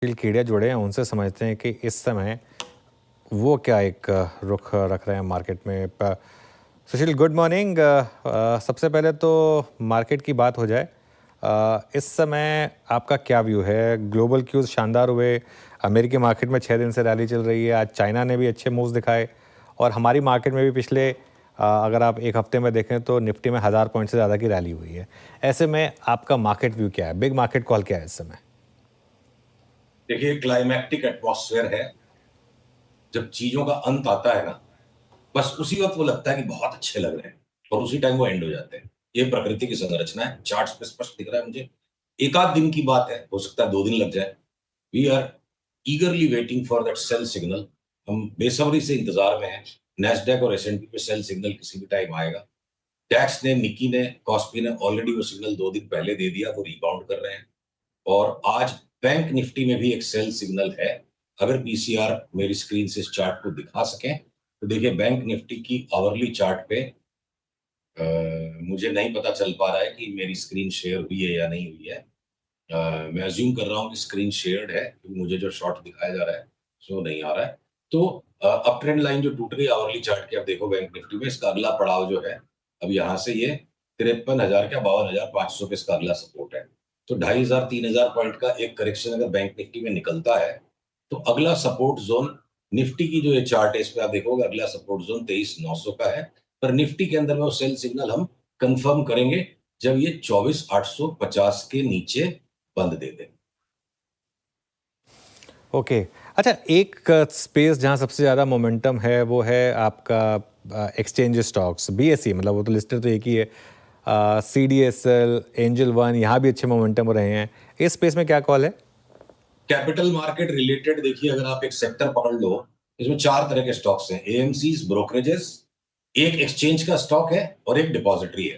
कीड़े जुड़े हैं उनसे समझते हैं कि इस समय वो क्या एक रुख रख रहे हैं मार्केट में। सुशील, गुड मॉर्निंग। सबसे पहले तो मार्केट की बात हो जाए। इस समय आपका क्या व्यू है? ग्लोबल क्यूज शानदार हुए, अमेरिकी मार्केट में 6 दिन से रैली चल रही है, आज चाइना ने भी अच्छे मूव्स दिखाए और हमारी मार्केट में भी पिछले अगर आप एक हफ्ते में देखें तो निफ्टी में 1000 पॉइंट से ज़्यादा की रैली हुई है। ऐसे में आपका मार्केट व्यू क्या है? बिग मार्केट कॉल क्या है इस समय? देखिए, क्लाइमैक्टिक एटमॉस्फेयर है। जब चीजों का अंत आता है ना, बस उसी वक्त वो लगता है कि बहुत अच्छे लग रहे हैं और उसी टाइम वो एंड हो जाते हैं। ये प्रकृति की संरचना है। चार्ट्स पे स्पष्ट दिख रहा है मुझे। एक आध दिन की बात है, हो सकता है 2 दिन लग जाए। We are eagerly waiting for that sell signal. हम बेसब्री से इंतजार में हैं। नैस्डैक और एसएनपी पे सेल सिग्नल किसी भी टाइम आएगा। डैक्स ने, निकी ने, कॉस्पी ने ऑलरेडी वो सिग्नल 2 दिन पहले दे दिया। वो रिबाउंड कर रहे हैं और आज बैंक निफ्टी में भी एक सेल सिग्नल है। अगर पीसीआर मेरी स्क्रीन से इस चार्ट को दिखा सकें तो देखिए, बैंक निफ्टी की आवरली चार्ट पे मुझे नहीं पता चल पा रहा है कि मेरी स्क्रीन शेयर हुई है या नहीं हुई है। मैं अज्यूम कर रहा हूँ कि स्क्रीन शेयर्ड है क्योंकि मुझे जो शॉट दिखाया जा रहा है सो नहीं आ रहा है। तो अप ट्रेंड लाइन जो टूट गई आवरली चार्ट की, अब देखो बैंक निफ्टी में इसका अगला पड़ाव जो है, अब यहाँ से ये 53,000 का 52,500 पे इसका अगला सपोर्ट है। तो 2,500 3,000 पॉइंट का एक करेक्शन अगर बैंक निफ्टी में निकलता है तो अगला सपोर्ट जोन निफ्टी की जो ये चार्ट है इस पे आप देखोगे, अगला सपोर्ट जोन 23,900 का है। पर निफ्टी के अंदर में वो सेल सिग्नल हम कंफर्म करेंगे जब ये 24,850 के नीचे बंद दे दे। ओके। अच्छा, एक स्पेस जहाँ सबसे ज़्यादा मोमेंटम है वो है आपका एक्सचेंज स्टॉक्स, बीएसई, मतलब वो तो लिस्टेड तो एक ही है। सीडीएसएल, एंजल वन, यहाँ भी अच्छे मोमेंटम हो रहे हैं। इस स्पेस में क्या कॉल है? कैपिटल मार्केट रिलेटेड देखिए, अगर आप एक सेक्टर पकड़ लो, इसमें 4 तरह के स्टॉक्स हैं। एएमसीज, ब्रोकरेजेस, एक एक्सचेंज का स्टॉक है और एक डिपॉजिटरी है।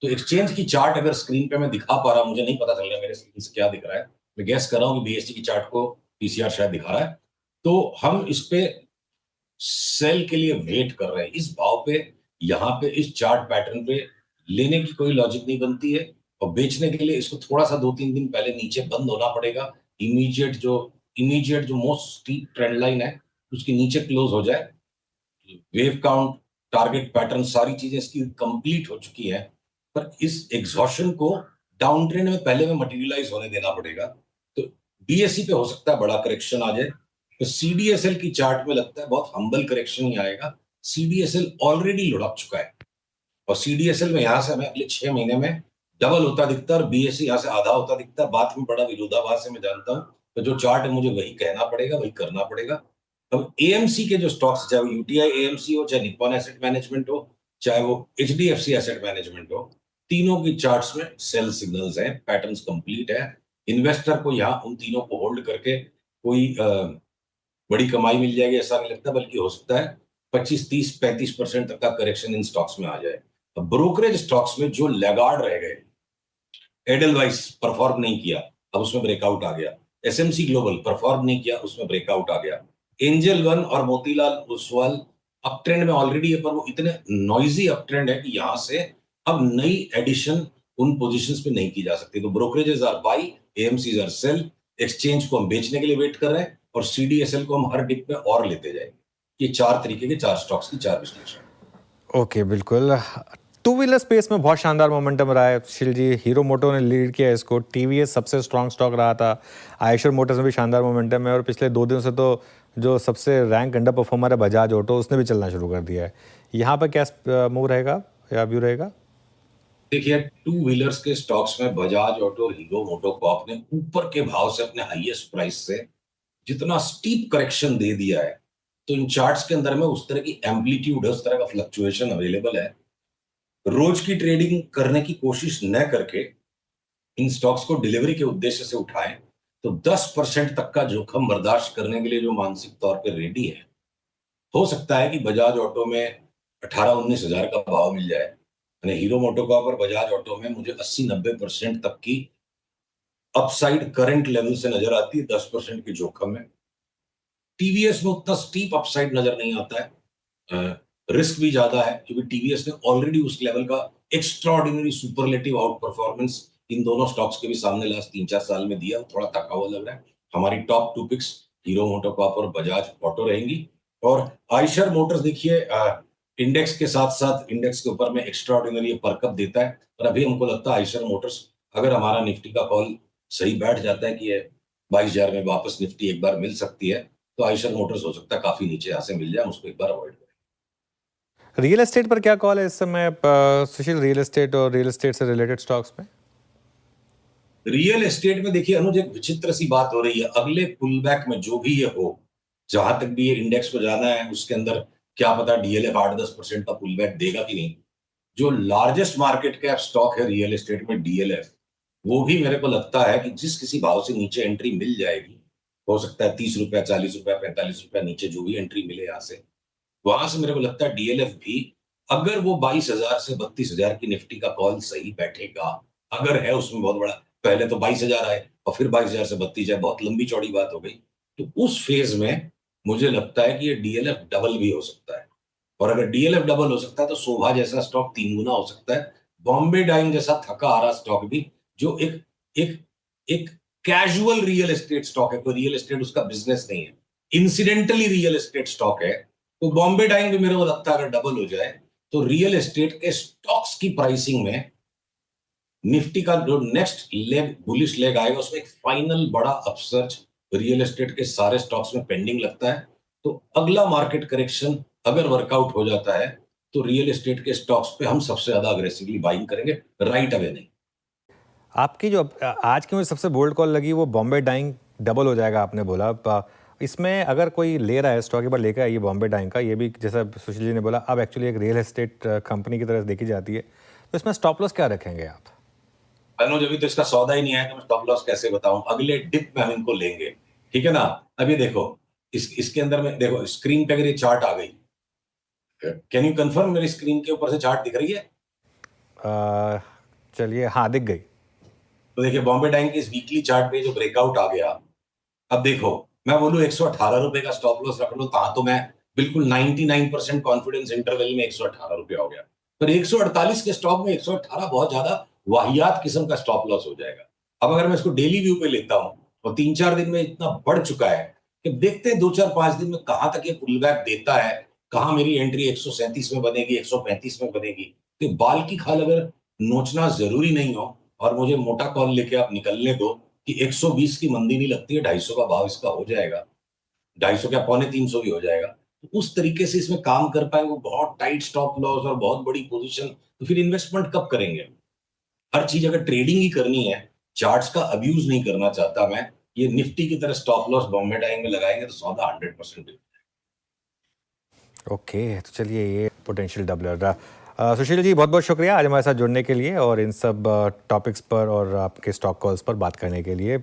तो एक्सचेंज की चार्ट अगर स्क्रीन पे मैं दिखा पा रहा हूं, मुझे नहीं पता चल रहा मेरे स्क्रीन से क्या दिख रहा है। मैं गेस कर रहा हूं कि बीएसटी की चार्ट को पीसीआर शायद दिखा रहा है। तो हम इस पे सेल के लिए वेट कर रहे हैं। इस भाव पे, यहाँ पे, इस चार्ट पैटर्न पे लेने की कोई लॉजिक नहीं बनती है और बेचने के लिए इसको थोड़ा सा 2-3 दिन पहले नीचे बंद होना पड़ेगा। इमीडिएट जो मोस्ट स्टीप ट्रेंड लाइन है उसके नीचे क्लोज हो जाए। वेव काउंट, टारगेट पैटर्न, सारी चीजें इसकी कंप्लीट हो चुकी है। पर इस एग्जॉशन को डाउन ट्रेंड में पहले में मटेरियलाइज होने देना पड़ेगा। तो बीएससी पे हो सकता है बड़ा करेक्शन आ जाए। तो सीडीएसएल की चार्ट में लगता है बहुत हम्बल करेक्शन ही आएगा। सीडीएसएल ऑलरेडी लुढ़क चुका है और सीडीएसएल में यहां से हमें अगले 6 महीने में डबल होता दिखता है और बीएससी यहां से आधा होता दिखता है। बात में बड़ा विरोधाभास है, मैं जानता हूं। तो जो चार्ट है मुझे वही कहना पड़ेगा, वही करना पड़ेगा। अब एएमसी के जो स्टॉक्स, चाहे वो यूटीआई एएमसी हो, चाहे निप्पॉन एसेट मैनेजमेंट हो, चाहे वो एचडीएफसी एसेट मैनेजमेंट हो, तीनों की चार्ट्स में सेल सिग्नल्स हैं, पैटर्न्स कंप्लीट है। इन्वेस्टर को यहाँ उन तीनों को होल्ड करके कोई बड़ी कमाई मिल जाएगी ऐसा नहीं लगता, बल्कि हो सकता है 25, 30, 35% तक का करेक्शन इन स्टॉक्स में आ जाए। अब ब्रोकरेज स्टॉक्स में जो लैगार्ड रह गए, एडलवाइस परफॉर्म नहीं किया, अब उसमें ब्रेकआउट आ गया। एसएमसी ग्लोबल परफॉर्म नहीं किया, उसमें ब्रेकआउट आ गया। एंजल वन और मोतीलाल ओसवाल अप ट्रेंड में ऑलरेडी है, पर वो इतने नॉइजी अप ट्रेंड है कि यहां से अब नई एडिशन उन पोजीशंस पे नहीं की जा सकती। तो brokerages are buy, AMCs are sell. Exchange को हम बेचने के लिए वेट कर रहे हैं और सीडीएसएल को हम हर डिप में और लेते जाएंगे। ये 4 तरीके के 4 स्टॉक्स की 4 विश्लेषण। ओके, बिल्कुल। टू व्हीलर स्पेस में बहुत शानदार मोमेंटम रहा है सुशील जी। हीरो मोटो ने लीड किया इसको, टीवीएस सबसे स्ट्रांग स्टॉक रहा था, आयशर मोटर्स में भी शानदार मोमेंटम है और पिछले 2 दिनों से तो जो सबसे रैंक अंडर परफॉर्मर है बजाज ऑटो, उसने भी चलना शुरू कर दिया है। यहाँ पर क्या मूव रहेगा या व्यू रहेगा? देखिए, टू व्हीलर्स के स्टॉक्स में बजाज ऑटो, हीरो मोटोकॉर्प ने ऊपर के भाव से अपने हाईएस्ट प्राइस से जितना स्टीप करेक्शन दे दिया है, तो इन चार्ट्स के अंदर में उस तरह की एम्पलीट्यूड है, उस तरह का फ्लक्चुएशन अवेलेबल है। रोज की ट्रेडिंग करने की कोशिश न करके इन स्टॉक्स को डिलीवरी के उद्देश्य से उठाएं तो 10% तक का जोखिम बर्दाश्त करने के लिए जो मानसिक तौर पर रेडी है, हो सकता है कि बजाज ऑटो में 18-19 हजार का भाव मिल जाए। यानी हीरो मोटोकॉर्प और बजाज ऑटो में मुझे 80-90% तक की अपसाइड करंट लेवल से नजर आती है, 10% के जोखिम में। टीवीएस में उतना स्टीप अपसाइड नजर नहीं आता है। रिस्क भी ज्यादा है क्योंकि टीवीएस ने ऑलरेडी उस लेवल का extraordinary superlative out performance in दोनों स्टॉक्स के भी सामने लास्ट 3-4 साल में दिया। थोड़ा थका हुआ लग रहा है। हमारी टॉप 2 पिक्स हीरो मोटोकॉर्प और बजाज ऑटो रहेंगी। और आयशर मोटर्स देखिए इंडेक्स के साथ साथ इंडेक्स के ऊपर में एक्स्ट्रा ऑर्डिनरी परकअप देता है, और अभी हमको लगता है आयशर मोटर्स, अगर हमारा निफ्टी का कॉल सही बैठ जाता है कि ये 22,000 में वापस निफ्टी एक बार मिल सकती है, तो आयशर मोटर्स हो सकता है काफी नीचे यहाँ से मिल जाए, उसको एक बार अवॉइड करें। रियल एस्टेट पर क्या कॉल है इस समय सुशील, रियल एस्टेट और रियल एस्टेट से रिलेटेड स्टॉक्स में? रियल एस्टेट में देखिए अनुज, एक विचित्र सी बात हो रही है। अगले पुल बैक में जो भी ये हो, जहां तक भी ये इंडेक्स को जाना है, उसके अंदर क्या पता डीएलएफ 8-10% का पुल बैक देगा कि नहीं। जो लार्जेस्ट मार्केट कैप स्टॉक है रियल एस्टेट में डीएलएफ, वो भी मेरे को लगता है कि जिस किसी भाव से नीचे एंट्री मिल जाएगी, हो सकता है 30 रुपया, 40 रुपया, 45 रुपया नीचे जो भी एंट्री मिले यहाँ से, वहां से मेरे को लगता है डीएलएफ भी, अगर वो 22,000 से 32,000 की निफ्टी का कॉल सही बैठेगा, अगर है उसमें बहुत बड़ा, पहले तो 22,000 आए और फिर 22,000 से 32 आए, बहुत लंबी चौड़ी बात हो गई, तो उस फेज में मुझे लगता है कि ये डीएलएफ डबल भी हो सकता है। और अगर डीएलएफ डबल हो सकता है तो शोभा जैसा स्टॉक 3 गुना हो सकता है। बॉम्बे डाइंग जैसा थका आ रहा स्टॉक भी, जो एक एक एक कैजुअल रियल एस्टेट स्टॉक है, कोई रियल एस्टेट उसका बिजनेस नहीं है, इंसिडेंटली रियल एस्टेट स्टॉक है, तो बॉम्बे डाइंग भी मेरे को लगता है अगर डबल हो जाए तो रियल एस्टेट के स्टॉक्स की प्राइसिंग में निफ्टी का जो नेक्स्ट लेग, बुलिश लेग आएगा, उसमें एक फाइनल बड़ा अपसर्ज रियल एस्टेट के सारे स्टॉक्स में पेंडिंग लगता है। तो अगला मार्केट करेक्शन अगर वर्कआउट हो जाता है तो रियल एस्टेट के स्टॉक्स पे हम सबसे ज्यादा अग्रेसिवली बाइंग करेंगे, राइट अवे नहीं। आपकी जो आज की मुझे सबसे बोल्ड कॉल लगी वो बॉम्बे डाइंग डबल हो जाएगा आपने बोला। इसमें अगर कोई ले रहा है स्टॉक, एक बार लेकर आइए बॉम्बे डाइंग का, ये भी जैसा सुशील जी ने बोला अब एक्चुअली एक रियल एस्टेट कंपनी की तरह देखी जाती है, तो इसमें स्टॉप लॉस क्या रखेंगे आप? अनुज अभी तो इसका सौदा ही नहीं आया, तो मैं स्टॉप लॉस कैसे बताऊं? अगले डिप में हम इनको लेंगे, ठीक है ना। अभी देखो इसके अंदर में देखो, स्क्रीन पे अगर ये चार्ट आ गई, कैन यू कंफर्म मेरी स्क्रीन के ऊपर से चार्ट दिख रही है? चलिए, हाँ दिख गई। तो देखिए बॉम्बे डाइंग के इस वीकली चार्ट पे जो ब्रेकआउट आ गया, अब देखो मैं बोलूं 118 रुपए का स्टॉप लॉस रख लो, कहा तो मैं बिल्कुल 99% कॉन्फिडेंस इंटरवल में 118 रुपया हो गया, पर 148 के स्टॉक में 118 बहुत ज्यादा वाहियात किस्म का स्टॉप लॉस हो जाएगा। अब अगर मैं इसको डेली व्यू पे लेता हूं और 3-4 दिन में इतना बढ़ चुका है कि देखते हैं 2-4-5 दिन में कहां तक ये पुल बैक देता है, कहां मेरी एंट्री 137 में बनेगी, 135 में बनेगी। तो बाल की खाल अगर नोचना जरूरी नहीं हो और मुझे मोटा कॉल लेके आप निकलने दो कि 120 की मंदी नहीं लगती है, 250 का भाव इसका हो जाएगा, 250 क्या 250 भी हो जाएगा, तो उस तरीके से इसमें काम कर पाए वो बहुत टाइट स्टॉप लॉस और बहुत बड़ी पोजीशन, तो फिर इन्वेस्टमेंट कब करेंगे? हर चीज अगर ट्रेडिंग ही करनी है, चार्ट्स का अब्यूज नहीं करना चाहता मैं, ये निफ्टी की तरह स्टॉप लॉस बॉम्बे डाइंग में लगाएंगे तो सौदा 100%। ओके, तो चलिए ये पोटेंशियल डबलर रहा। सुशील जी बहुत बहुत शुक्रिया आज हमारे साथ जुड़ने के लिए और इन सब टॉपिक्स पर और आपके स्टॉक कॉल्स पर बात करने के लिए।